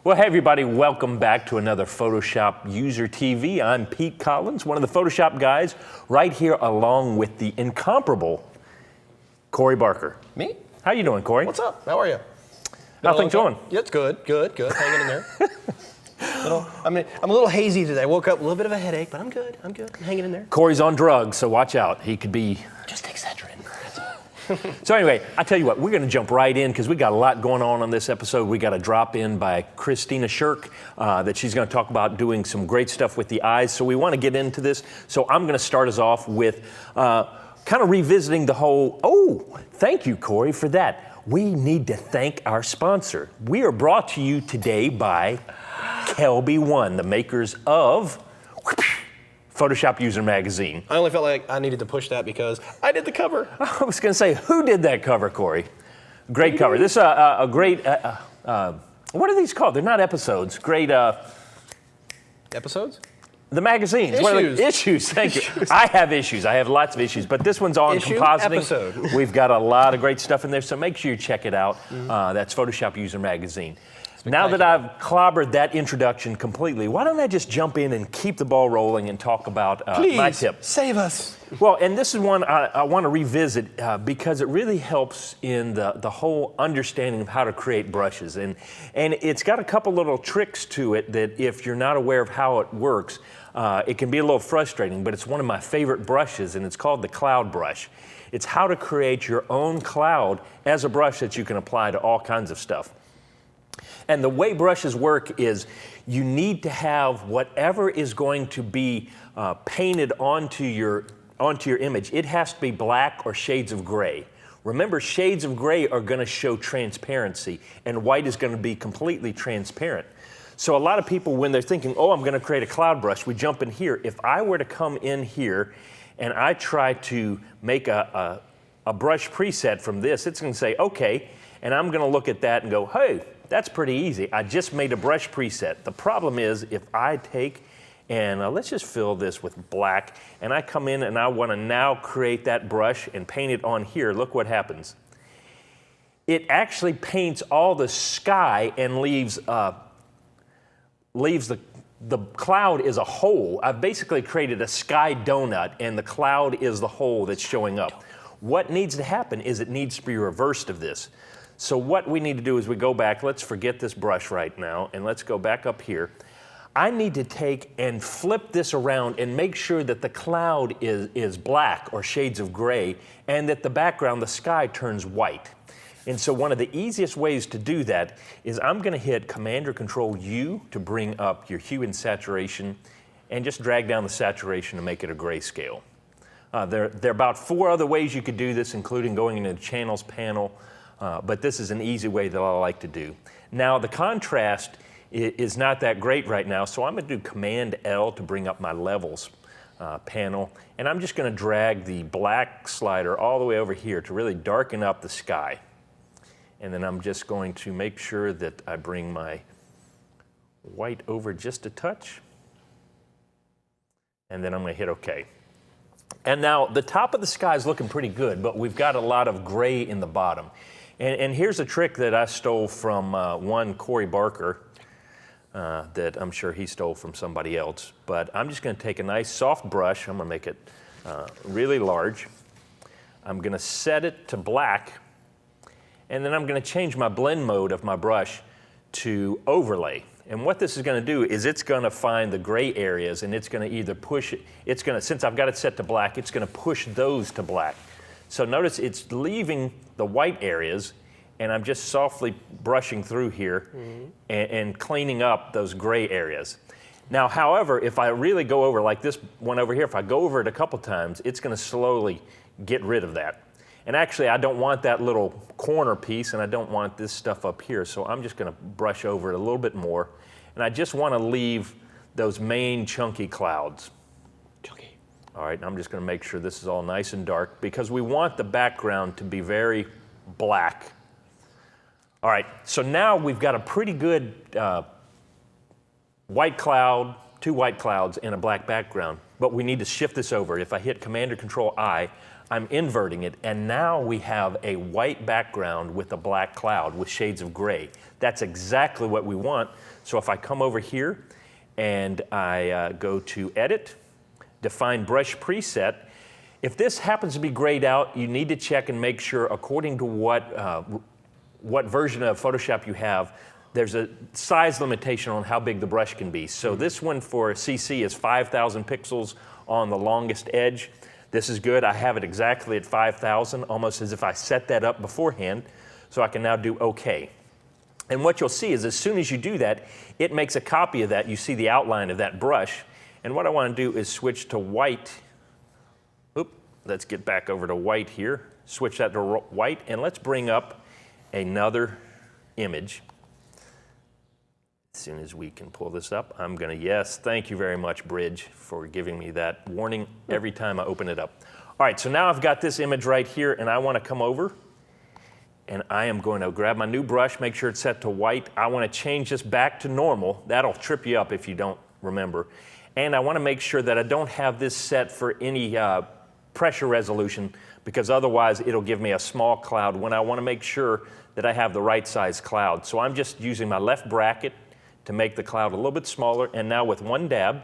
Well, hey everybody, welcome back to another Photoshop User TV. I'm Pete Collins, one of the Photoshop guys, right here along with the incomparable Corey Barker. Me? How you doing, Corey? What's up? How are you? How things going? Yeah, it's good. Hanging in there. I'm a little hazy today. I woke up with a little bit of a headache, but I'm good. I'm hanging in there. Corey's on drugs, so watch out. He could be Just Excedrin. So anyway, I tell you what, we're going to jump right in because we got a lot going on this episode. We got a drop in by Christina Shirk that she's going to talk about doing some great stuff with the eyes. So we want to get into this. So I'm going to start us off with kind of revisiting the whole, thank you, Corey, for that. We need to thank our sponsor. We are brought to you today by Kelby One, the makers of Photoshop User Magazine. I only felt like I needed to push that because I did the cover. I was going to say, who did that cover, Corey? Great cover. This is a great, what are these called? They're not episodes. Great. Episodes? The magazines. Issues. Issues, thank you. I have issues. I have lots of issues, but this one's on compositing. Episode. We've got a lot of great stuff in there, so make sure you check it out. That's Photoshop User Magazine. Now that I've clobbered that introduction completely, why don't I just jump in and keep the ball rolling and talk about my tip. Save us. Well, and this is one I want to revisit because it really helps in the whole understanding of how to create brushes. And it's got a couple little tricks to it that if you're not aware of how it works, it can be a little frustrating, but it's one of my favorite brushes, and it's called the cloud brush. It's how to create your own cloud as a brush that you can apply to all kinds of stuff. And the way brushes work is you need to have whatever is going to be painted onto your image. It has to be black or shades of gray. Remember, shades of gray are going to show transparency, and white is going to be completely transparent. So a lot of people, when they're thinking, I'm going to create a cloud brush, we jump in here. If I were to come in here and I try to make a brush preset from this, it's going to say, okay, and I'm going to look at that and go, hey, that's pretty easy. I just made a brush preset. The problem is if I take and let's just fill this with black, and I come in and I want to now create that brush and paint it on here, look what happens. It actually paints all the sky and leaves the cloud is a hole. I've basically created a sky donut, and the cloud is the hole that's showing up. What needs to happen is it needs to be reversed of this. So what we need to do is we go back, let's forget this brush right now, and let's go back up here. I need to take and flip this around and make sure that the cloud is black or shades of gray, and that the background, the sky, turns white. And so one of the easiest ways to do that is I'm going to hit Command or Control U to bring up your hue and saturation, and just drag down the saturation to make it a grayscale. There are about 4 other ways you could do this, including going into the Channels panel, but this is an easy way that I like to do. Now the contrast is not that great right now, so I'm going to do Command L to bring up my levels panel, and I'm just going to drag the black slider all the way over here to really darken up the sky. And then I'm just going to make sure that I bring my white over just a touch, and then I'm going to hit OK. And now the top of the sky is looking pretty good, but we've got a lot of gray in the bottom. And here's a trick that I stole from one Corey Barker that I'm sure he stole from somebody else. But I'm just going to take a nice soft brush. I'm going to make it really large. I'm going to set it to black. And then I'm going to change my blend mode of my brush to overlay. And what this is going to do is it's going to find the gray areas, and it's going to either push it, since I've got it set to black, it's going to push those to black. So notice it's leaving the white areas, and I'm just softly brushing through here and cleaning up those gray areas. Now, however, if I really go over, like this one over here, if I go over it a couple times, it's going to slowly get rid of that. And actually, I don't want that little corner piece, and I don't want this stuff up here, so I'm just going to brush over it a little bit more. And I just want to leave those main chunky clouds. Chunky. All right, and I'm just going to make sure this is all nice and dark because we want the background to be very black. All right, so now we've got a pretty good white cloud, two white clouds and a black background, but we need to shift this over. If I hit Command or Control I, I'm inverting it, and now we have a white background with a black cloud with shades of gray. That's exactly what we want. So if I come over here and I go to Edit, Define Brush Preset, if this happens to be grayed out, you need to check and make sure, according to what version of Photoshop you have, there's a size limitation on how big the brush can be. So this one for CC is 5,000 pixels on the longest edge. This is good. I have it exactly at 5,000, almost as if I set that up beforehand. So I can now do OK. And what you'll see is as soon as you do that, it makes a copy of that. You see the outline of that brush. And what I want to do is switch to white. Oop, let's get back over to white here. Switch that to white, and let's bring up another image. As soon as we can pull this up, I'm going to, yes, thank you very much, Bridge, for giving me that warning every time I open it up. All right, so now I've got this image right here, and I want to come over, and I am going to grab my new brush, make sure it's set to white. I want to change this back to normal. That'll trip you up if you don't remember. And I want to make sure that I don't have this set for any pressure resolution, because otherwise it'll give me a small cloud when I want to make sure that I have the right size cloud. So I'm just using my left bracket to make the cloud a little bit smaller, and now with one dab,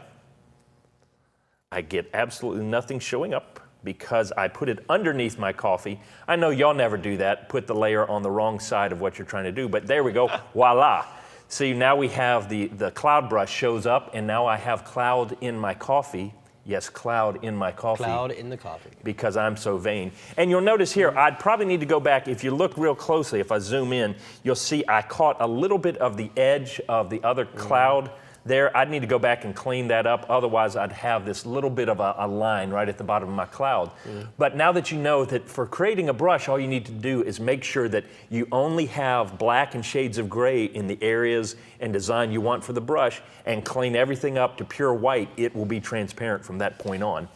I get absolutely nothing showing up because I put it underneath my coffee. I know y'all never do that, put the layer on the wrong side of what you're trying to do, but there we go, voila. See, now we have the cloud brush shows up, and now I have cloud in my coffee. Yes, cloud in my coffee. Cloud in the coffee. Because I'm so vain. And you'll notice here, I'd probably need to go back. If you look real closely, if I zoom in, you'll see I caught a little bit of the edge of the other cloud there. I'd need to go back and clean that up. Otherwise, I'd have this little bit of a line right at the bottom of my cloud. But now that you know that for creating a brush, all you need to do is make sure that you only have black and shades of gray in the areas and design you want for the brush, and clean everything up to pure white. It will be transparent from that point on.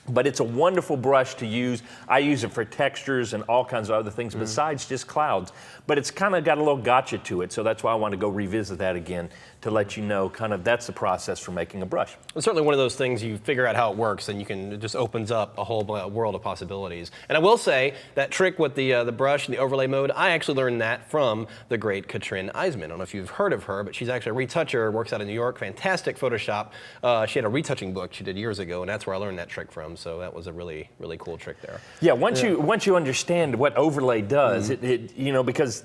But it's a wonderful brush to use. I use it for textures and all kinds of other things besides just clouds. But it's kind of got a little gotcha to it, so that's why I want to go revisit that again to let you know kind of that's the process for making a brush. It's certainly one of those things you figure out how it works, and it just opens up a whole world of possibilities. And I will say that trick with the brush and the overlay mode, I actually learned that from the great Katrin Eisman. I don't know if you've heard of her, but she's actually a retoucher, works out of New York, fantastic Photoshop. She had a retouching book she did years ago, and that's where I learned that trick from. So that was a really, really cool trick there. Yeah, once you understand what overlay does, because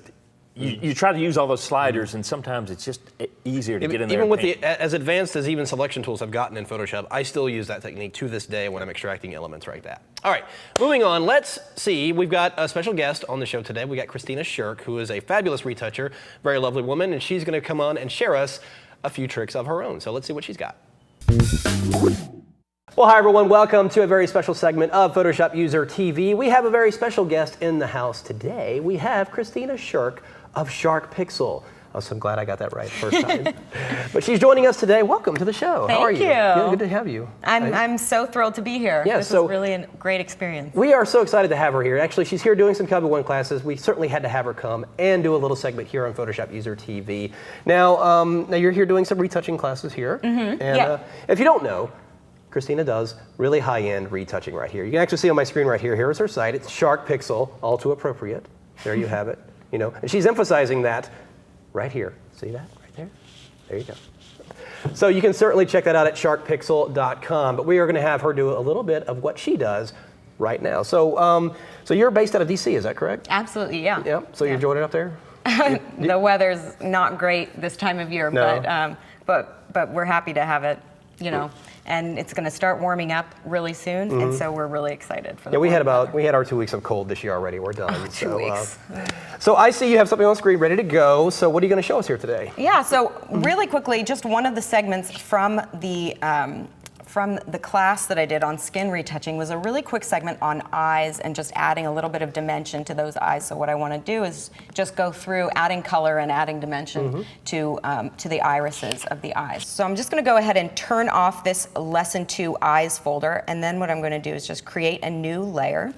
you try to use all those sliders, and sometimes it's just easier to get in there. Even with as advanced as even selection tools have gotten in Photoshop, I still use that technique to this day when I'm extracting elements like that. All right, moving on. Let's see. We've got a special guest on the show today. We got Christina Shirk, who is a fabulous retoucher, very lovely woman, and she's going to come on and share us a few tricks of her own. So let's see what she's got. Well, hi everyone. Welcome to a very special segment of Photoshop User TV. We have a very special guest in the house today. We have Christina Shirk of Shark Pixel. I'm so glad I got that right the first time. But she's joining us today. Welcome to the show. How are you? Thank you. Good to have you. I'm so thrilled to be here. Yeah, this is really a great experience. We are so excited to have her here. Actually, she's here doing some Cowboy 1 classes. We certainly had to have her come and do a little segment here on Photoshop User TV. Now you're here doing some retouching classes here. And if you don't know, Christina does really high-end retouching right here. You can actually see on my screen right here. Here is her site. It's Shark Pixel, all too appropriate. There you have it. And she's emphasizing that right here. See that right there? There you go. So you can certainly check that out at sharkpixel.com. But we are going to have her do a little bit of what she does right now. So, so you're based out of DC, is that correct? Absolutely, yeah. Yeah. So you're enjoying it up there? The weather's not great this time of year, but we're happy to have it. And it's going to start warming up really soon, and so we're really excited for the we had our 2 weeks of cold this year already. We're done. Oh, 2 weeks. So I see you have something on screen ready to go. So what are you going to show us here today? Yeah. So really quickly, just one of the segments from the class that I did on skin retouching was a really quick segment on eyes and just adding a little bit of dimension to those eyes. So what I want to do is just go through adding color and adding dimension to the irises of the eyes. So I'm just going to go ahead and turn off this Lesson 2 Eyes folder, and then what I'm going to do is just create a new layer.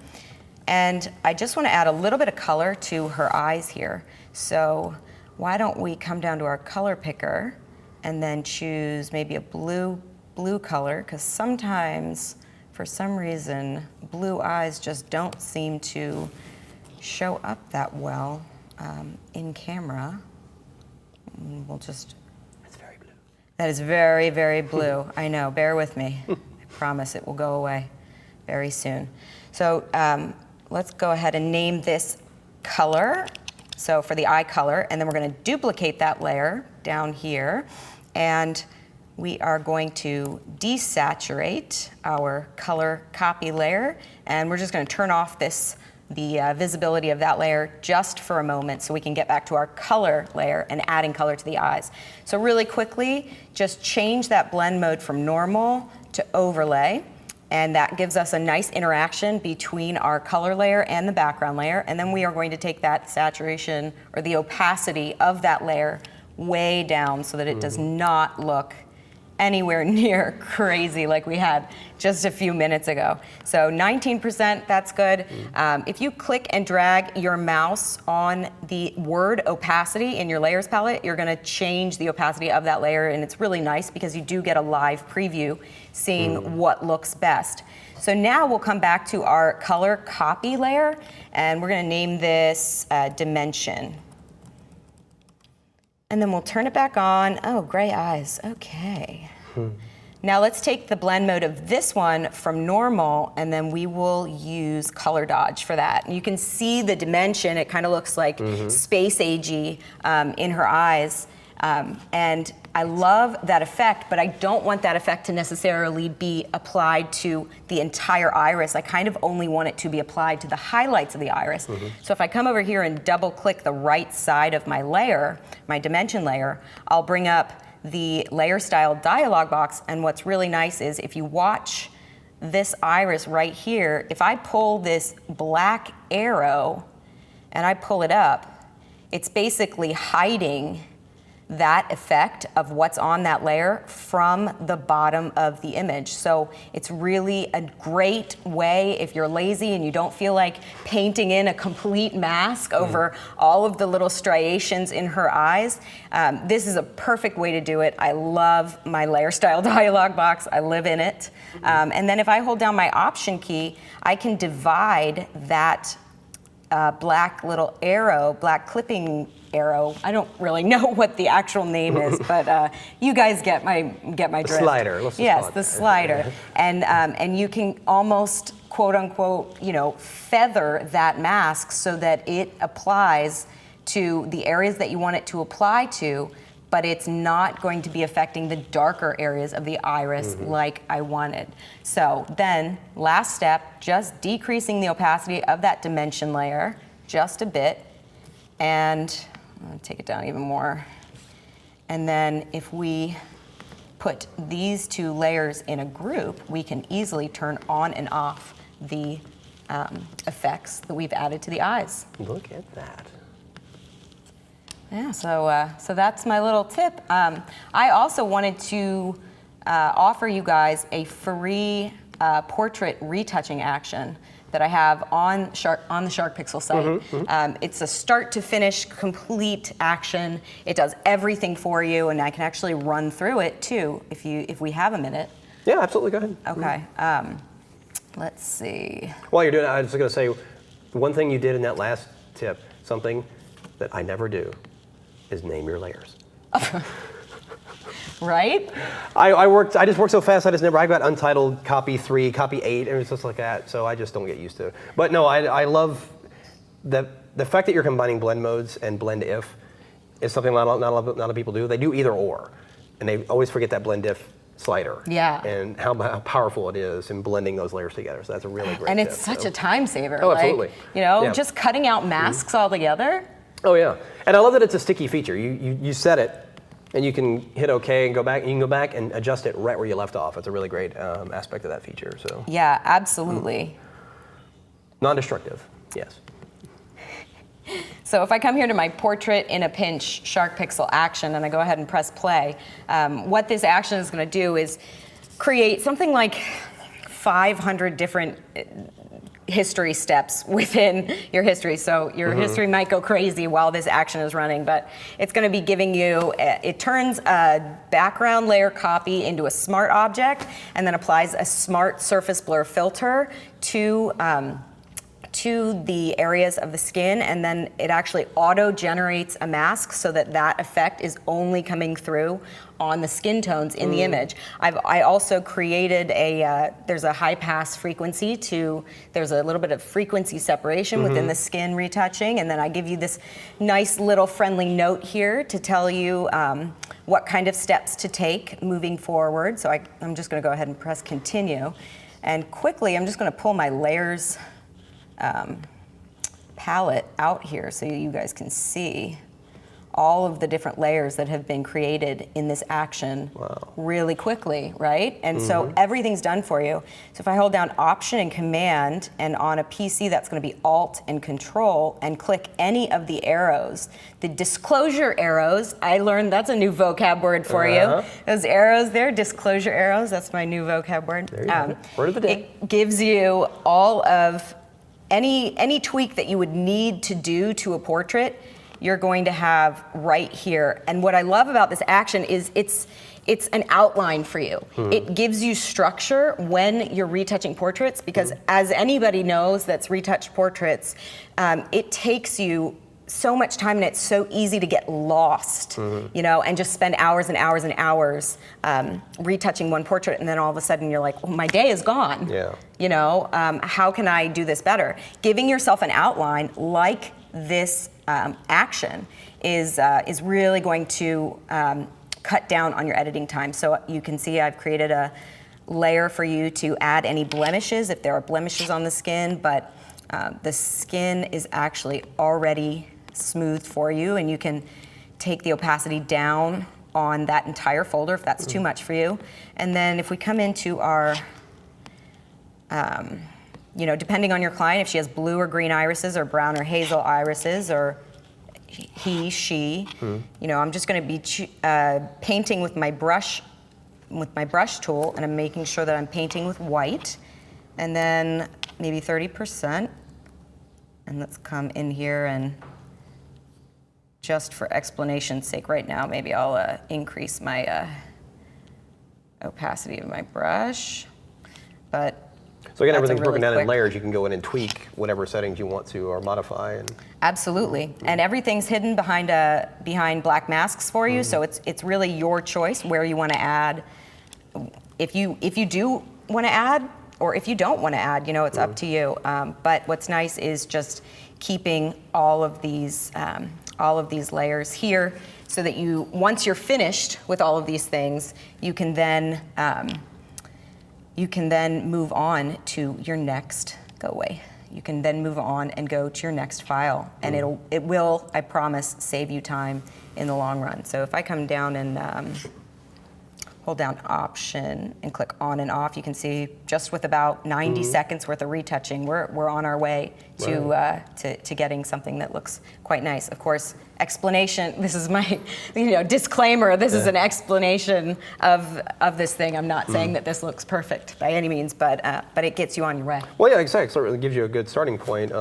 And I just want to add a little bit of color to her eyes here. So why don't we come down to our color picker and then choose maybe a blue color, because sometimes, for some reason, blue eyes just don't seem to show up that well in camera. We'll just... That's very blue. That is very, very blue. I know, bear with me. I promise it will go away very soon. So let's go ahead and name this color. So for the eye color, and then we're gonna duplicate that layer down here, and we are going to desaturate our color copy layer, and we're just gonna turn off the visibility of that layer just for a moment so we can get back to our color layer and adding color to the eyes. So really quickly, just change that blend mode from normal to overlay, and that gives us a nice interaction between our color layer and the background layer, and then we are going to take that saturation or the opacity of that layer way down so that it does not look anywhere near crazy like we had just a few minutes ago. So 19%, that's good. If you click and drag your mouse on the word opacity in your layers palette, you're gonna change the opacity of that layer, and it's really nice because you do get a live preview seeing what looks best. So now we'll come back to our color copy layer, and we're gonna name this Dimension. And then we'll turn it back on. Oh, gray eyes, okay. Now let's take the blend mode of this one from normal, and then we will use color dodge for that. And you can see the dimension, it kind of looks like space agey in her eyes. And I love that effect, but I don't want that effect to necessarily be applied to the entire iris. I kind of only want it to be applied to the highlights of the iris. So if I come over here and double click the right side of my layer, my dimension layer, I'll bring up the layer style dialog box, and what's really nice is if you watch this iris right here, if I pull this black arrow and I pull it up, it's basically hiding that effect of what's on that layer from the bottom of the image. So it's really a great way if you're lazy and you don't feel like painting in a complete mask over all of the little striations in her eyes. This is a perfect way to do it. I love my layer style dialog box. I live in it. And then if I hold down my option key, I can divide that black little arrow, black clipping arrow. I don't really know what the actual name is, but you guys get my drift. The slider. Let's just yes, call it the that. slider, and you can almost quote unquote, feather that mask so that it applies to the areas that you want it to apply to, but it's not going to be affecting the darker areas of the iris like I wanted. So then, last step, just decreasing the opacity of that dimension layer just a bit, and I'm gonna take it down even more. And then if we put these two layers in a group, we can easily turn on and off the effects that we've added to the eyes. Look at that. Yeah, so that's my little tip. I also wanted to offer you guys a free portrait retouching action that I have on the Shark Pixel site. It's a start to finish, complete action. It does everything for you, and I can actually run through it too if we have a minute. Yeah, absolutely. Go ahead. Okay. Let's see. While you're doing it, I was just going to say, one thing you did in that last tip, something that I never do, is name your layers. Right? I just worked so fast. I got Untitled Copy 3, Copy 8, and it's just like that. So I just don't get used to it. But no, I love the fact that you're combining blend modes and blend if is something not a lot of people do. They do either or, and they always forget that blend if slider. Yeah. And how powerful it is in blending those layers together. So that's a really great And tip. it's such a time saver. Oh, absolutely. Like, just cutting out masks altogether. Oh yeah, and I love that it's a sticky feature. You set it, and you can hit OK and go back. You can go back and adjust it right where you left off. It's a really great aspect of that feature. So Yeah, absolutely. non-destructive, yes. So if I come here to my portrait in a pinch Shark Pixel action and I go ahead and press play, what this action is going to do is create something like 500 different history steps within your history. So your history might go crazy while this action is running, but it's going to be giving you, it turns a background layer copy into a smart object and then applies a smart surface blur filter to the areas of the skin, and then it actually auto-generates a mask so that that effect is only coming through on the skin tones in the image. I also created there's a high pass frequency there's a little bit of frequency separation within the skin retouching, and then I give you this nice little friendly note here to tell you what kind of steps to take moving forward. So I'm just gonna go ahead and press continue. And quickly, I'm just gonna pull my layers palette out here so you guys can see all of the different layers that have been created in this action really quickly, right? And so everything's done for you. So if I hold down Option and Command, and on a PC that's going to be Alt and Control, and click any of the arrows, the disclosure arrows, I learned that's a new vocab word for you. Those arrows there, disclosure arrows, that's my new vocab word. There you go. Word of the day. It gives you all of any tweak that you would need to do to a portrait, you're going to have right here. And what I love about this action is it's an outline for you. It gives you structure when you're retouching portraits, because as anybody knows that's retouched portraits, it takes you so much time and it's so easy to get lost, you know, and just spend hours and hours and hours retouching one portrait, and then all of a sudden you're like, well, my day is gone. Yeah. You know, how can I do this better? Giving yourself an outline like this action is really going to cut down on your editing time. So you can see I've created a layer for you to add any blemishes if there are blemishes on the skin, but the skin is actually already smooth for you, and you can take the opacity down on that entire folder if that's too much for you. And then if we come into our, you know, depending on your client, if she has blue or green irises or brown or hazel irises, or he, she, you know, I'm just going to be painting with my brush tool, and I'm making sure that I'm painting with white, and then maybe 30%. And let's come in here, and just for explanation's sake right now, maybe I'll increase my opacity of my brush. But so again, that's everything's broken down in quick layers. You can go in and tweak whatever settings you want to, or modify. And absolutely, and everything's hidden behind black masks for you. So it's really your choice where you want to add. If you do want to add, or if you don't want to add, you know, it's up to you. But what's nice is just keeping all of these layers here, so that you, once you're finished with all of these things, you can then move on to your next. Go away. You can then move on and go to your next file, and it will, I promise, save you time in the long run. So if I come down and hold down Option and click on and off, you can see just with about 90 seconds worth of retouching, we're on our way to getting something that looks quite nice. Of course, explanation, this is my disclaimer, this is an explanation of this thing. I'm not saying that this looks perfect by any means, but it gets you on your way. well, yeah, exactly. So it really gives you a good starting point.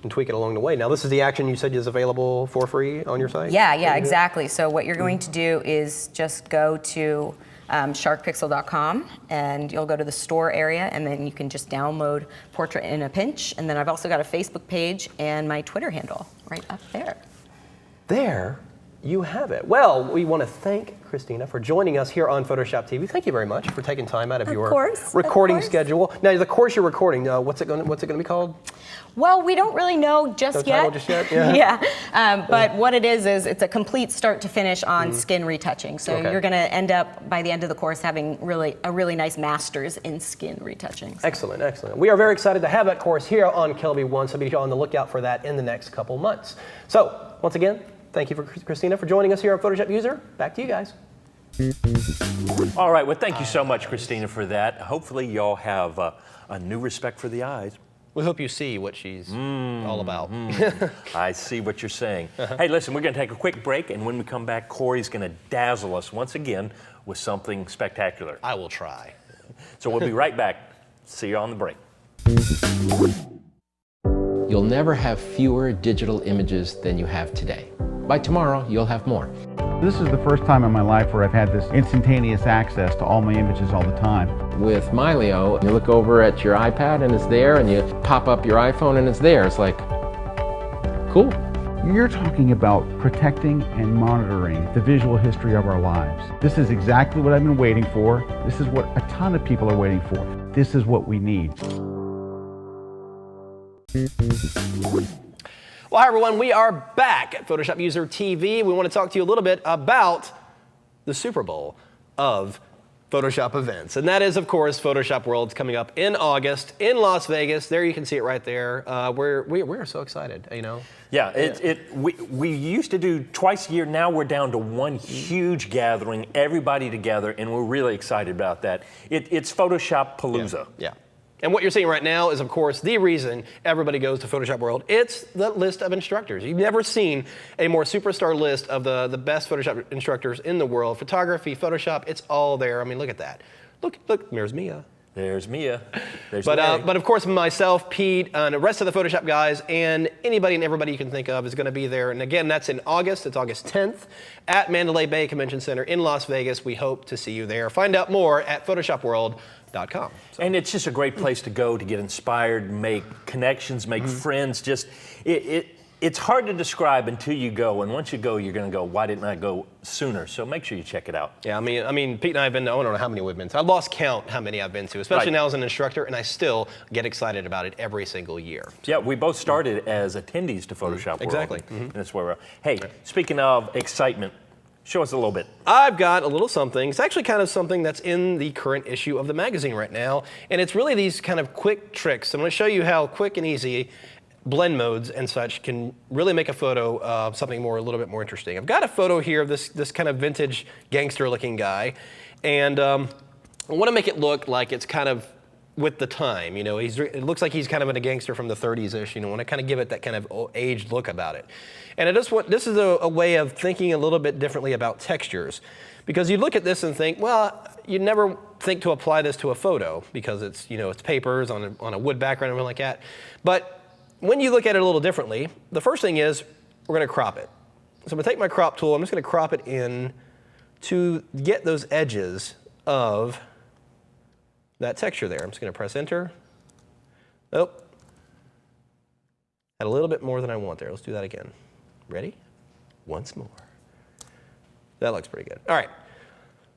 And tweak it along the way. Now, this is the action you said is available for free on your site? Yeah, exactly. So what you're going to do is just go to sharkpixel.com, and you'll go to the store area, and then you can just download Portrait in a Pinch. And then I've also got a Facebook page and my Twitter handle right up there. There you have it. Well, we want to thank Christina for joining us here on Photoshop TV. Thank you very much for taking time out of your recording schedule. Now, the course you're recording, what's it going to be called? Well, we don't really know just yet. Title just yet? Yeah. But what it is it's a complete start to finish on skin retouching. So you're going to end up, by the end of the course, having a really nice master's in skin retouching. So. Excellent, excellent. We are very excited to have that course here on Kelby One, so be on the lookout for that in the next couple months. So, once again, thank you for Christina for joining us here on Photoshop User. Back to you guys. All right, well, thank you so much, Christina, for that. Hopefully y'all have a new respect for the eyes. We hope you see what she's all about. I see what you're saying. Hey, listen, we're going to take a quick break, and when we come back, Corey's going to dazzle us once again with something spectacular. I will try. So we'll be right back. See you on the break. You'll never have fewer digital images than you have today. By tomorrow, you'll have more. This is the first time in my life where I've had this instantaneous access to all my images all the time. With Mylio, you look over at your iPad and it's there, and you pop up your iPhone and it's there. It's like, cool. You're talking about protecting and monitoring the visual history of our lives. This is exactly what I've been waiting for. This is what a ton of people are waiting for. This is what we need. Well, hi everyone, we are back at Photoshop User TV. We want to talk to you a little bit about the Super Bowl of Photoshop events. And that is, of course, Photoshop World's coming up in August in Las Vegas. There you can see it right there. We're so excited, you know. Yeah, we used to do twice a year. Now we're down to one huge gathering, everybody together, and we're really excited about that. It's Photoshop Palooza. Yeah. And what you're seeing right now is, of course, the reason everybody goes to Photoshop World. It's the list of instructors. You've never seen a more superstar list of the best Photoshop instructors in the world. Photography, Photoshop, it's all there. I mean, look at that. Look, there's Mia. There's Mia. There's but Larry. of course, myself, Pete, and the rest of the Photoshop guys, and anybody and everybody you can think of is going to be there. And again, that's in August. It's August 10th at Mandalay Bay Convention Center in Las Vegas. We hope to see you there. Find out more at photoshopworld.com. So. And it's just a great place to go to get inspired, make connections, make friends. Just it's hard to describe until you go, and once you go, you're going to go, why didn't I go sooner? So make sure you check it out. Yeah, I mean, Pete and I have been to, I don't know how many we've been to. I lost count how many I've been to, especially now as an instructor, and I still get excited about it every single year. Yeah, we both started as attendees to Photoshop World. Exactly. And that's where we're at. Hey, speaking of excitement, show us a little bit. I've got a little something. It's actually kind of something that's in the current issue of the magazine right now, and it's really these kind of quick tricks. I'm going to show you how quick and easy blend modes and such can really make a photo something a little bit more interesting. I've got a photo here of this kind of vintage gangster-looking guy, and I want to make it look like it's kind of with the time. You know, it looks like he's kind of a gangster from the 30s-ish. You know, want to kind of give it that kind of aged look about it. And this is a way of thinking a little bit differently about textures, because you look at this and think, well, you'd never think to apply this to a photo because it's papers on a wood background or something like that. But when you look at it a little differently, the first thing is we're going to crop it. So I'm going to take my crop tool. I'm just going to crop it in to get those edges of that texture there. I'm just going to press enter. Oh, had a little bit more than I want there. Let's do that again. Ready? Once more. That looks pretty good. All right.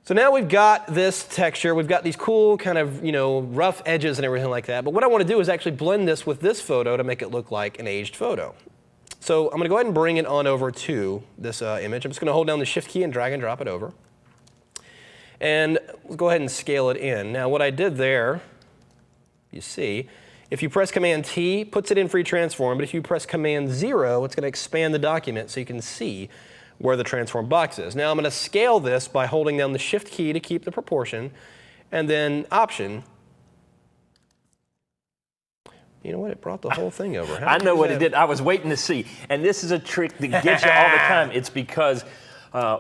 So now we've got this texture. We've got these cool kind of, rough edges and everything like that. But what I want to do is actually blend this with this photo to make it look like an aged photo. So I'm going to go ahead and bring it on over to this image. I'm just going to hold down the Shift key and drag and drop it over. And we'll go ahead and scale it in. Now what I did there, you see, if you press Command T, puts it in free transform. But if you press Command 0, it's going to expand the document so you can see where the transform box is. Now I'm going to scale this by holding down the Shift key to keep the proportion, and then Option. You know what? It brought the whole thing over. I know what it did. I was waiting to see. And this is a trick that gets you all the time. It's because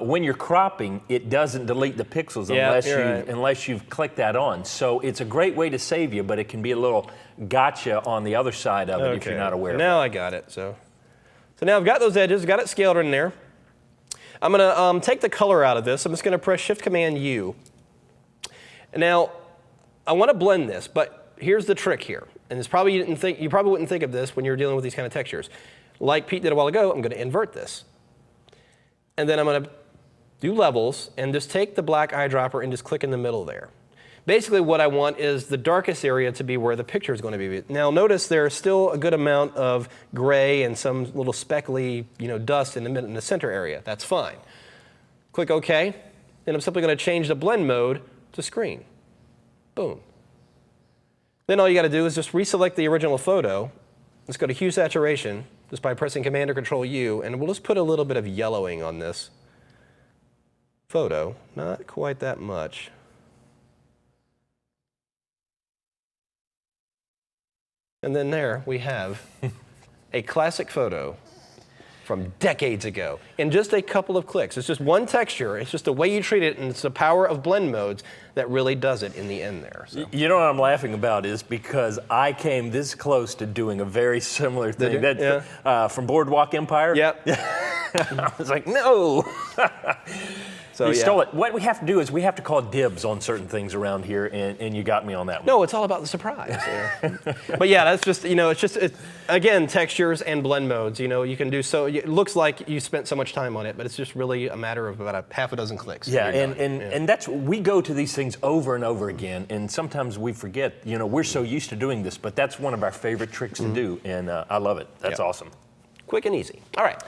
when you're cropping, it doesn't delete the pixels unless you've clicked that on. So it's a great way to save you, but it can be a little gotcha on the other side of it if you're not aware of it. Now I got it. So now I've got those edges, got it scaled in there. I'm going to take the color out of this. I'm just going to press Shift Command U. And now I want to blend this, but here's the trick here. And you probably wouldn't think of this when you're dealing with these kind of textures. Like Pete did a while ago, I'm going to invert this. And then I'm going to do levels and just take the black eyedropper and just click in the middle there. Basically what I want is the darkest area to be where the picture is going to be. Now notice there's still a good amount of gray and some little speckly dust in the center area. That's fine. Click OK. And I'm simply going to change the blend mode to screen. Boom. Then all you got to do is just reselect the original photo. Let's go to Hue Saturation just by pressing Command or Control U, and we'll just put a little bit of yellowing on this photo. Not quite that much. And then there we have a classic photo from decades ago in just a couple of clicks. It's just one texture. It's just the way you treat it, and it's the power of blend modes that really does it in the end there. So. You know what I'm laughing about is because I came this close to doing a very similar thing. From Boardwalk Empire. Yep. I was like, no. So, you stole it. What we have to do is we have to call dibs on certain things around here, and you got me on that one. No, it's all about the surprise. But yeah, that's just, again, textures and blend modes. You can do so. It looks like you spent so much time on it, but it's just really a matter of about half a dozen clicks. Yeah, and that's, we go to these things over and over again, and sometimes we forget, we're so used to doing this, but that's one of our favorite tricks to do, and I love it. That's awesome. Quick and easy. All right.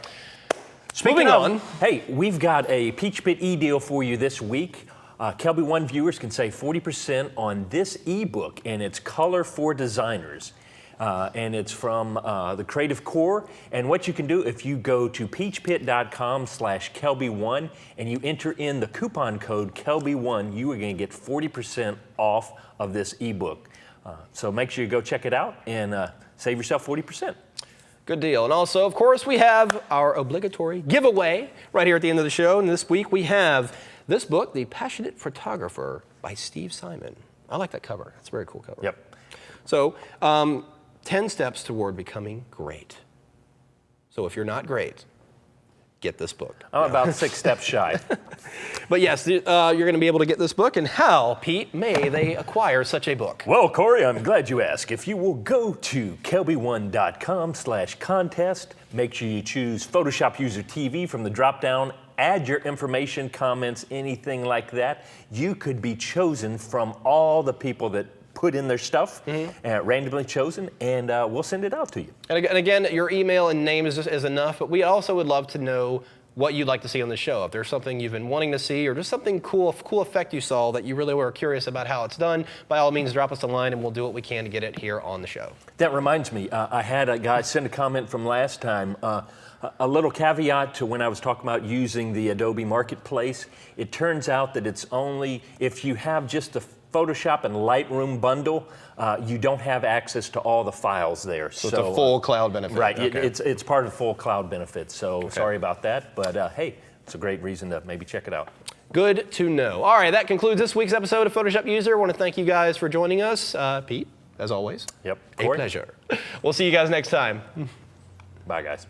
Moving on. Hey, we've got a Peach Pit e-deal for you this week. Kelby One viewers can save 40% on this ebook, and it's Color for Designers. And it's from the Creative Core. And what you can do, if you go to peachpit.com/Kelby1 and you enter in the coupon code Kelby1, you are going to get 40% off of this ebook. So make sure you go check it out and save yourself 40%. Good deal. And also, of course, we have our obligatory giveaway right here at the end of the show. And this week we have this book, The Passionate Photographer by Steve Simon. I like that cover. It's a very cool cover. Yep. So, 10 steps toward becoming great. So if you're not great, get this book. I'm about 6 steps shy. But yes, you're going to be able to get this book. And how, Pete, may they acquire such a book? Well, Corey, I'm glad you asked. If you will go to kelby1.com/contest, make sure you choose Photoshop User TV from the drop-down, add your information, comments, anything like that. You could be chosen from all the people that put in their stuff, randomly chosen, and we'll send it out to you. And again, your email and name is enough, but we also would love to know what you'd like to see on the show. If there's something you've been wanting to see or just something cool effect you saw that you really were curious about how it's done, by all means, drop us a line and we'll do what we can to get it here on the show. That reminds me, I had a guy send a comment from last time. A little caveat to when I was talking about using the Adobe Marketplace. It turns out that it's only if you have just the Photoshop and Lightroom bundle, you don't have access to all the files there. So it's a full cloud benefit. Right, okay. it's part of full cloud benefit, so sorry about that, but hey, it's a great reason to maybe check it out. Good to know. All right, that concludes this week's episode of Photoshop User. I want to thank you guys for joining us. Pete, as always, Yep. a Corey? pleasure. We'll see you guys next time. Bye, guys.